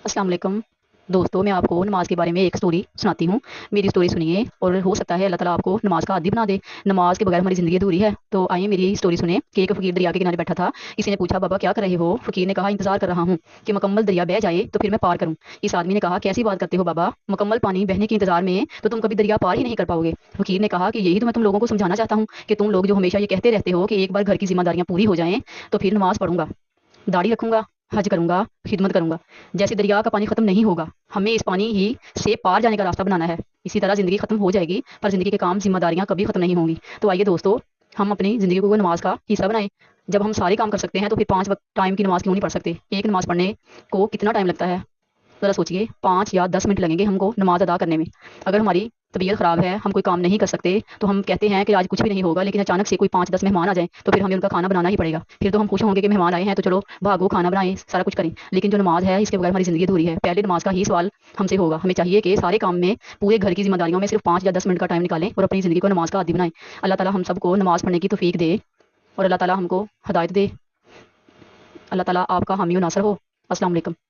अस्सलाम वालेकुम दोस्तों, मैं आपको नमाज के बारे में एक स्टोरी सुनाती हूँ। मेरी स्टोरी सुनिए और हो सकता है अल्लाह ताला आपको नमाज का आदी बना दे। नमाज के बगैर हमारी ज़िंदगी अधूरी है। तो आइए मेरी स्टोरी सुने कि एक फ़कीर दरिया के किनारे बैठा था। किसी ने पूछा, बाबा क्या कर रहे हो? फ़कीर ने कहा, इंतज़ार कर रहा हूँ कि मुकम्मल दरिया बह जाए तो फिर मैं पार करूँ। इस आदमी ने कहा, कैसी बात करते हो बाबा, मुकम्मल पानी बहने के इंतज़ार में तो तुम कभी दरिया पार ही नहीं कर पाओगे। फ़कीर ने कहा कि यही तो मैं तुम लोगों को समझाना चाहता हूँ कि तुम लोग जो हमेशा ये कहते रहते हो कि एक बार घर की जिम्मेदारियाँ पूरी हो जाएं तो फिर नमाज पढ़ूंगा, दाढ़ी रखूंगा, हज करूंगा, खिदमत करूंगा। जैसे दरिया का पानी खत्म नहीं होगा, हमें इस पानी ही से पार जाने का रास्ता बनाना है। इसी तरह जिंदगी खत्म हो जाएगी पर जिंदगी के काम जिम्मेदारियां कभी खत्म नहीं होंगी। तो आइए दोस्तों, हम अपनी जिंदगी को नमाज का हिस्सा बनाएं। जब हम सारे काम कर सकते हैं तो फिर 5 वक्त टाइम की नमाज क्यों नहीं पढ़ सकते? एक नमाज पढ़ने को कितना टाइम लगता है? ज़रा सोचिए, 5 या 10 मिनट लगेंगे हमको नमाज अदा करने में। अगर हमारी तबीयत ख़राब है, हम कोई काम नहीं कर सकते, तो हम कहते हैं कि आज कुछ भी नहीं होगा, लेकिन अचानक से कोई 5-10 मेहमान आ जाएँ, तो फिर हमें उनका खाना बनाना ही पड़ेगा। फिर तो हम खुश होंगे कि मेहमान आए हैं, तो चलो भागो खाना बनाएँ, सारा कुछ करें। लेकिन जो नमाज़ है, इसके बगैर हमारी ज़िंदगी अधूरी है। पहले नमाज का ही सवाल हमसे होगा। हमें चाहिए कि सारे काम में, पूरे घर की ज़िम्मेदारियों में सिर्फ़ 5 या 10 मिनट का टाइम निकालें और अपनी ज़िंदगी को नमाज का आदी बनाएँ। अल्लाह ताला हम सबको नमाज़ पढ़ने की तौफ़ीक दे और अल्लाह ताला हमको हिदायत दे। अल्लाह ताला आपका हामी और नासर हो। अस्सलाम वालेकुम।